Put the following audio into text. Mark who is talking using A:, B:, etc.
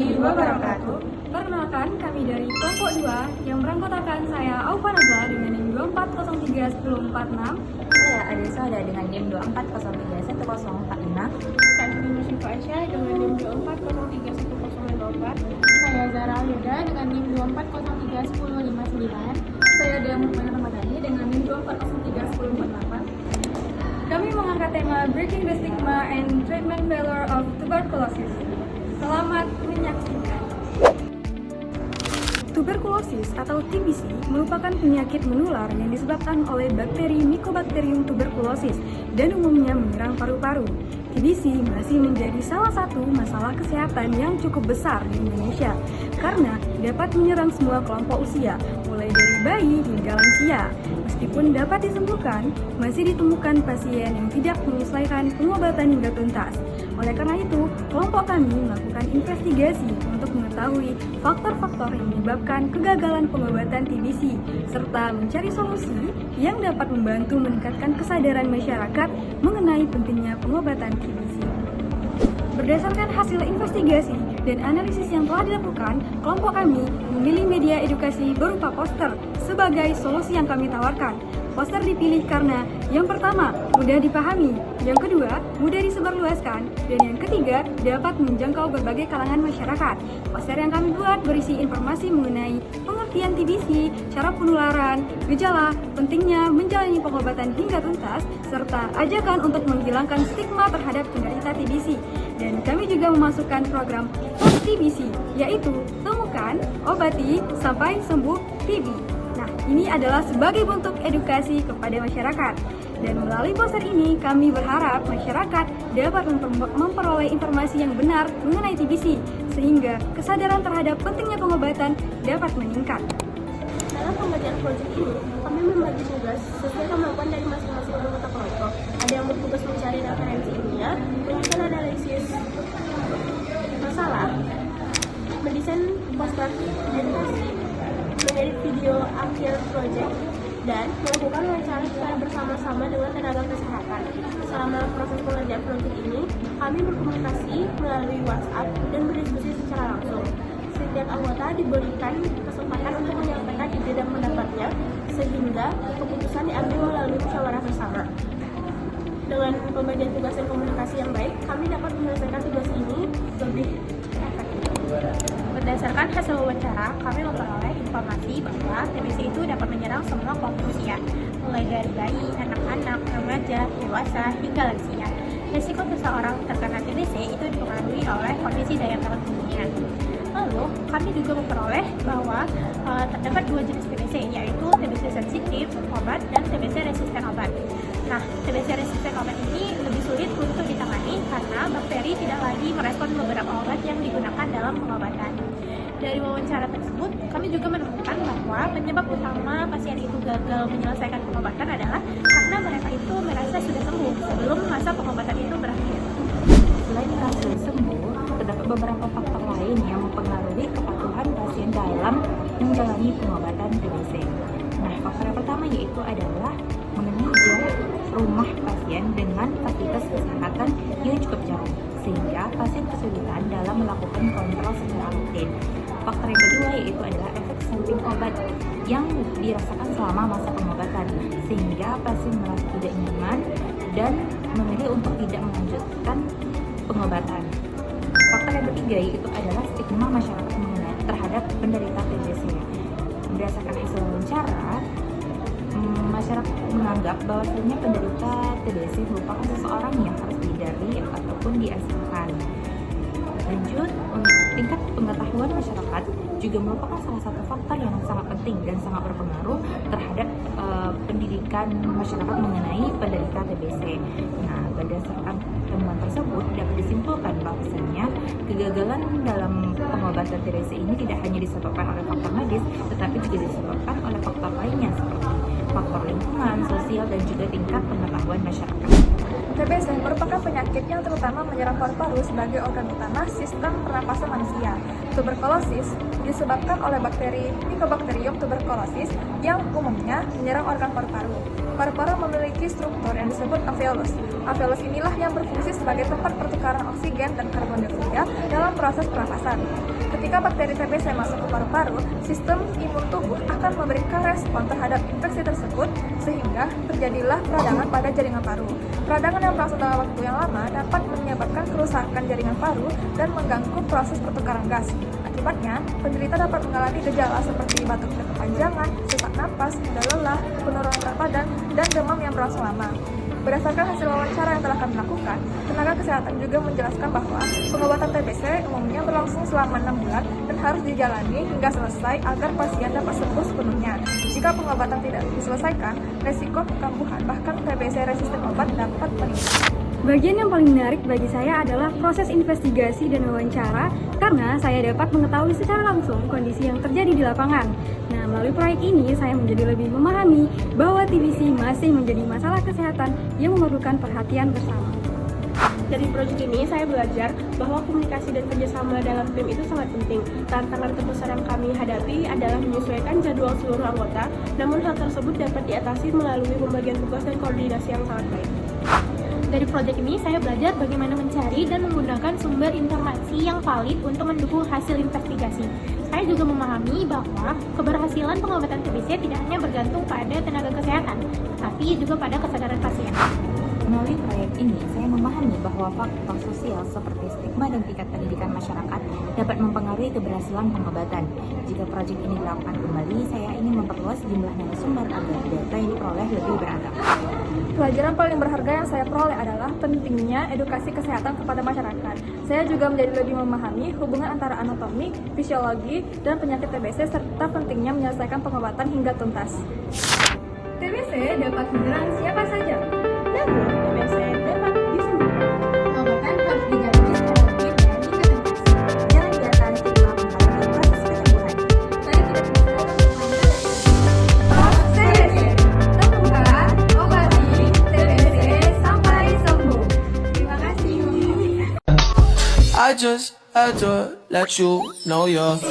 A: warahmatullahi wabarakatuh. Perkenalkan, kami dari kelompok 2 yang beranggotakan saya Aufa Nazla dengan NIM 24031046.
B: Saya Adesa ada dengan NIM 24031045.
C: Saya Nini Syifa Aisyah dengan NIM 24031054.
D: Saya Zara Alhuda dengan NIM 24031059.
A: Saya Dea Muhammad Ramadhani dengan NIM 24031048. Kami mengangkat tema Breaking the Stigma and Treatment Failure of Tuberculosis. Selamat menyaksikan. Tuberkulosis atau TBC merupakan penyakit menular yang disebabkan oleh bakteri Mycobacterium tuberculosis dan umumnya menyerang paru-paru. TBC masih menjadi salah satu masalah kesehatan yang cukup besar di Indonesia karena dapat menyerang semua kelompok usia, mulai dari bayi hingga lansia. Meskipun dapat disembuhkan, masih ditemukan pasien yang tidak menyelesaikan pengobatan hingga tuntas. Oleh karena itu, kelompok kami melakukan investigasi untuk mengetahui faktor-faktor yang menyebabkan kegagalan pengobatan TBC, serta mencari solusi yang dapat membantu meningkatkan kesadaran masyarakat mengenai pentingnya pengobatan TBC. Berdasarkan hasil investigasi dan analisis yang telah dilakukan, kelompok kami memilih media edukasi berupa poster sebagai solusi yang kami tawarkan. Poster dipilih karena yang pertama, mudah dipahami, yang kedua, mudah disebarluaskan, dan yang ketiga, dapat menjangkau berbagai kalangan masyarakat. Poster yang kami buat berisi informasi mengenai pengertian TBC, cara penularan, gejala, pentingnya menjalani pengobatan hingga tuntas, serta ajakan untuk menghilangkan stigma terhadap penderita TBC. Dan kami juga memasukkan program Post TBC, yaitu temukan, obati, sampai sembuh TB. Nah, ini adalah sebagai bentuk edukasi kepada masyarakat. Dan melalui poster ini, kami berharap masyarakat dapat memperoleh informasi yang benar mengenai TBC, sehingga kesadaran terhadap pentingnya pengobatan dapat meningkat.
C: Dalam pengerjaan proyek ini, kami membagi tugas sesuai kemampuan dari masing-masing anggota kelompok. Ada yang bertugas mencari referensi ilmiah, menyusun analisis masalah, mendesain poster edukasi, mengedit video akhir proyek, dan melakukan wawancara secara bersama-sama dengan tenaga kesehatan. Selama proses pengerjaan proyek ini, kami berkomunikasi melalui WhatsApp dan berdiskusi secara langsung. Setiap anggota diberikan kesempatan untuk menyampaikan ide dan pendapatnya, sehingga keputusan diambil melalui musyawarah bersama. Dengan pembagian tugas dan komunikasi yang baik, kami dapat menyelesaikan tugas ini lebih efektif.
D: Berdasarkan hasil wawancara, kami memperoleh informasi bahwa TBC itu dapat menyerang semua kelompok usia, mulai dari bayi, anak-anak, remaja, dewasa, hingga lansia. Risiko seseorang terkena TBC itu dipengaruhi oleh kondisi daya tahan tubuhnya. Lalu, kami juga memperoleh bahwa terdapat dua jenis TBC, yaitu TBC sensitif obat dan TBC resisten obat. Nah, TBC resisten obat ini lebih sulit untuk ditangani karena bakteri tidak lagi merespon beberapa obat yang digunakan dalam pengobatan. Dari wawancara tersebut, kami juga menemukan bahwa penyebab utama pasien itu gagal menyelesaikan pengobatan adalah karena mereka itu merasa sudah sembuh sebelum masa pengobatan itu berakhir.
B: Selain berhasil sembuh, terdapat beberapa faktor lain yang mempengaruhi kepatuhan pasien dalam menjalani pengobatan TBC. Nah, faktor yang pertama yaitu adalah mengenai jarak rumah pasien dengan fasilitas kesehatan yang cukup jauh, sehingga pasien kesulitan dalam melakukan kontrol secara rutin. Faktor yang kedua yaitu adalah efek samping obat yang dirasakan selama masa pengobatan, sehingga pasien merasa tidak nyaman dan memilih untuk tidak melanjutkan pengobatan. Faktor yang ketiga yaitu adalah stigma masyarakat terhadap penderita TBC. Berdasarkan hasil wawancara, masyarakat menganggap bahwasanya penderita TBC merupakan seseorang yang harus dihindari ataupun diasingkan. Lanjut, untuk tingkat pengetahuan masyarakat juga merupakan salah satu faktor yang sangat penting dan sangat berpengaruh terhadap pendidikan masyarakat mengenai penderita TBC. Nah, berdasarkan temuan tersebut dapat disimpulkan bahwasanya kegagalan dalam pengobatan TBC ini tidak hanya disebabkan oleh faktor medis, tetapi juga disebabkan oleh faktor lainnya seperti faktor lingkungan, sosial, dan juga tingkat pengetahuan masyarakat.
E: TBC merupakan penyakit yang terutama menyerang paru-paru sebagai organ utama sistem pernapasan manusia. Tuberkulosis disebabkan oleh bakteri Mycobacterium tuberculosis yang umumnya menyerang organ paru-paru. Paru-paru memiliki struktur yang disebut alveolus. Alveolus inilah yang berfungsi sebagai tempat pertukaran oksigen dan karbon dioksida dalam proses pernapasan. Ketika bakteri TBC masuk ke paru-paru, sistem imun tubuh akan memberikan respon terhadap infeksi tersebut sehingga terjadilah peradangan pada jaringan paru. Peradangan yang berlangsung dalam waktu yang lama dapat menyebabkan kerusakan jaringan paru dan mengganggu proses pertukaran gas. Akibatnya, penderita dapat mengalami gejala seperti batuk berkepanjangan, sesak napas, mudah lelah, penurunan berat badan, dan demam yang berlangsung lama. Berdasarkan hasil wawancara yang telah kami lakukan, tenaga kesehatan juga menjelaskan bahwa pengobatan TBC umumnya berlangsung selama 6 bulan dan harus dijalani hingga selesai agar pasien dapat sembuh sepenuhnya. Jika pengobatan tidak diselesaikan, resiko kambuhan bahkan TBC resisten obat dapat meningkat.
A: Bagian yang paling menarik bagi saya adalah proses investigasi dan wawancara karena saya dapat mengetahui secara langsung kondisi yang terjadi di lapangan. Nah, melalui proyek ini saya menjadi lebih memahami bahwa TBC masih menjadi masalah kesehatan yang memerlukan perhatian bersama.
C: Dari proyek ini, saya belajar bahwa komunikasi dan kerjasama dalam tim itu sangat penting. Tantangan terbesar yang kami hadapi adalah menyesuaikan jadwal seluruh anggota, namun hal tersebut dapat diatasi melalui pembagian tugas dan koordinasi yang sangat baik.
D: Dari proyek ini, saya belajar bagaimana mencari dan menggunakan sumber informasi yang valid untuk mendukung hasil investigasi. Saya juga memahami bahwa keberhasilan pengobatan TBC tidak hanya bergantung pada tenaga kesehatan, tapi juga pada kesadaran pasien.
B: Melalui proyek ini, saya memahami bahwa faktor sosial seperti stigma dan tingkat pendidikan masyarakat dapat mempengaruhi keberhasilan pengobatan. Jika proyek ini dilakukan kembali, saya ingin memperluas jumlah narasumber agar data yang diperoleh lebih beragam.
E: Pelajaran paling berharga yang saya peroleh adalah pentingnya edukasi kesehatan kepada masyarakat. Saya juga menjadi lebih memahami hubungan antara anatomi, fisiologi, dan penyakit TBC serta pentingnya menyelesaikan pengobatan hingga tuntas. TBC dapat menyerang siapa saja, namun TBC dapat disembuhkan.
A: Pengobatan harus dijalani secara rutin dan hingga tuntas.
B: Jangan biarkan stigma mempengaruhi proses penyembuhan.
A: Saya tidak bisa TBC, temukan, obati TBC sampai sembuh. Terima kasih.
F: I just had to let you know you're